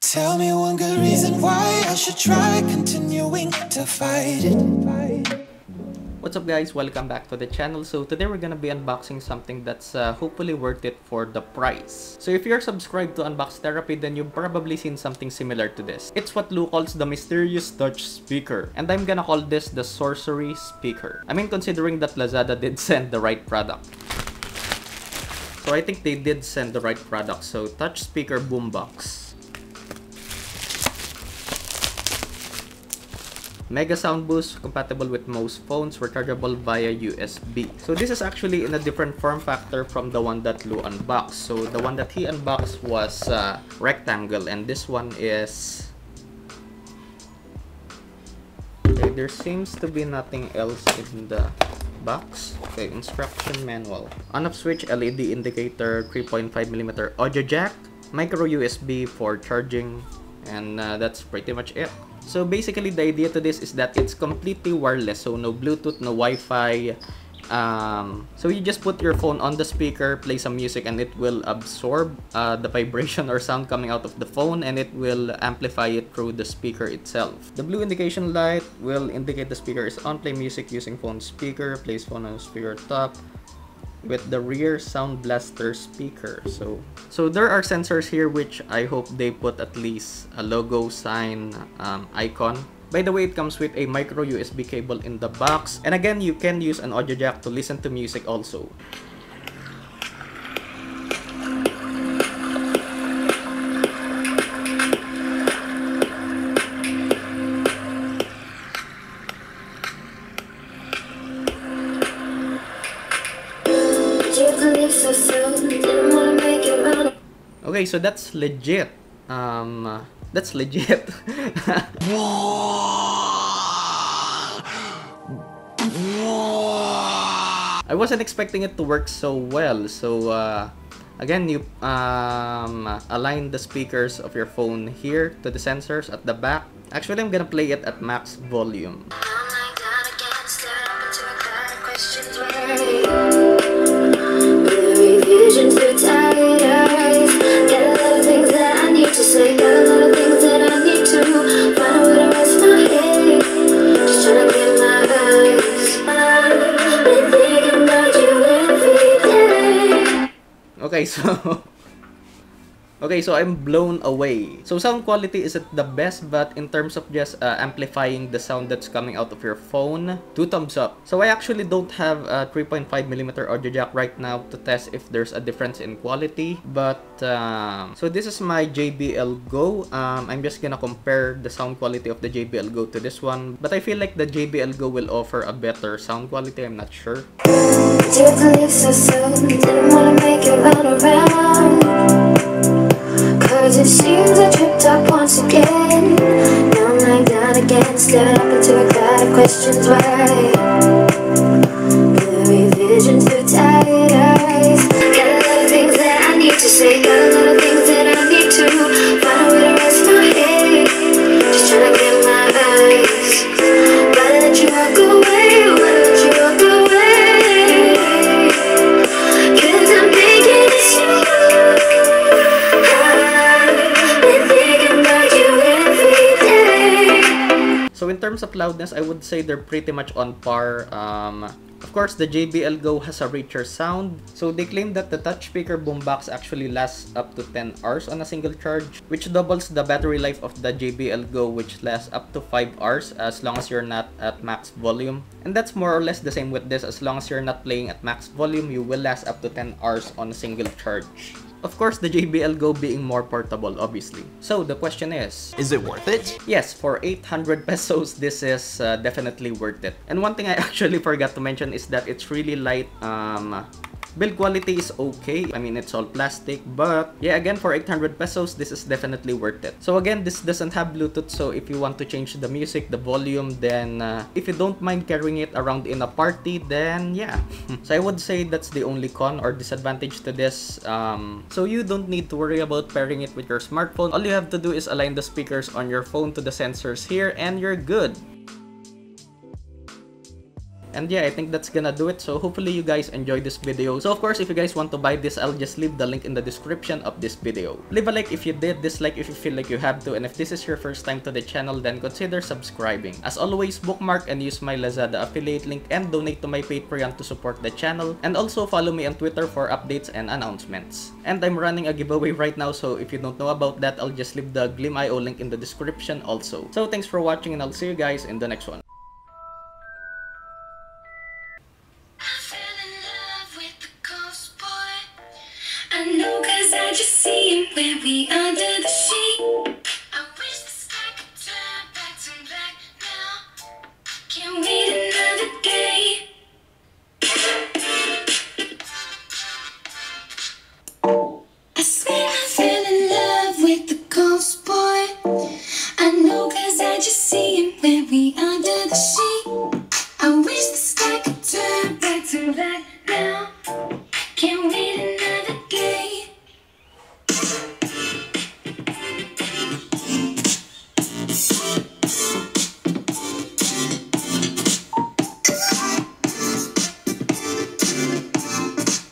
Tell me one good reason why I should try continuing to fight it. What's up guys, welcome back to the channel. So today we're gonna be unboxing something that's hopefully worth it for the price. So if you're subscribed to Unbox Therapy, then you've probably seen something similar to this. It's what Lou calls the mysterious touch speaker, and I'm gonna call this the Sorcery speaker. I mean, considering that Lazada did send the right product. So I think they did send the right product. So touch speaker Boombox. Mega sound boost, compatible with most phones, rechargeable via USB. So this is actually in a different form factor from the one that Lou unboxed. So the one that he unboxed was rectangle, and this one is... Okay, there seems to be nothing else in the box. Okay, instruction manual. On-off switch, LED indicator, 3.5mm audio jack, micro USB for charging, and that's pretty much it. So basically, the idea to this is that it's completely wireless, so no Bluetooth, no Wi-Fi. So you just put your phone on the speaker, play some music, and it will absorb the vibration or sound coming out of the phone, and it will amplify it through the speaker itself. The blue indication light will indicate the speaker is on. Play music using phone speaker, place phone on speaker top with the rear sound blaster speaker. So there are sensors here, which I hope they put at least a logo, sign, icon. By the way, it comes with a micro USB cable in the box, and again, you can use an audio jack to listen to music also. Okay, so that's legit. That's legit. I wasn't expecting it to work so well. So again, you align the speakers of your phone here to the sensors at the back. Actually, I'm gonna play it at max volume. Okay, so I'm blown away. So sound quality isn't the best, but in terms of just amplifying the sound that's coming out of your phone, 2 thumbs up. So I actually don't have a 3.5mm audio jack right now to test if there's a difference in quality, but so this is my JBL Go. I'm just gonna compare the sound quality of the JBL Go to this one, but I feel like the JBL Go will offer a better sound quality. I'm not sure. Cause it seems I tripped up once again. Now I'm lying down again, staring up into a cloud of questions. Why? Blurry visions through tired eyes. Got a lot of things that I need to say, got a lot of things that I need to find a way to rest my head. Just trying to get my eyes. Gotta let you walk away, gotta let you walk away. Cause I'm thinking it's you. So in terms of loudness, I would say they're pretty much on par. Of course, the JBL Go has a richer sound. So they claim that the touch speaker Boombox actually lasts up to 10 hours on a single charge, which doubles the battery life of the JBL Go, which lasts up to 5 hours as long as you're not at max volume. And that's more or less the same with this. As long as you're not playing at max volume, you will last up to 10 hours on a single charge. Of course, the JBL Go being more portable, obviously. So the question is it worth it? Yes, for 800 pesos, this is definitely worth it. And one thing I actually forgot to mention is that it's really light. Build quality is okay. I mean, it's all plastic, but yeah, again, for 800 pesos, this is definitely worth it. So again, this doesn't have Bluetooth, so if you want to change the music, the volume, then if you don't mind carrying it around in a party, then yeah. So I would say that's the only con or disadvantage to this. So you don't need to worry about pairing it with your smartphone. All you have to do is align the speakers on your phone to the sensors here, and you're good. And yeah, I think that's gonna do it. So hopefully you guys enjoyed this video. So of course, if you guys want to buy this, I'll just leave the link in the description of this video. Leave a like if you did, dislike if you feel like you have to, and if this is your first time to the channel, then consider subscribing. As always, bookmark and use my Lazada affiliate link and donate to my Patreon to support the channel. And also follow me on Twitter for updates and announcements. And I'm running a giveaway right now, so if you don't know about that, I'll just leave the Glim.io link in the description also. So thanks for watching, and I'll see you guys in the next one.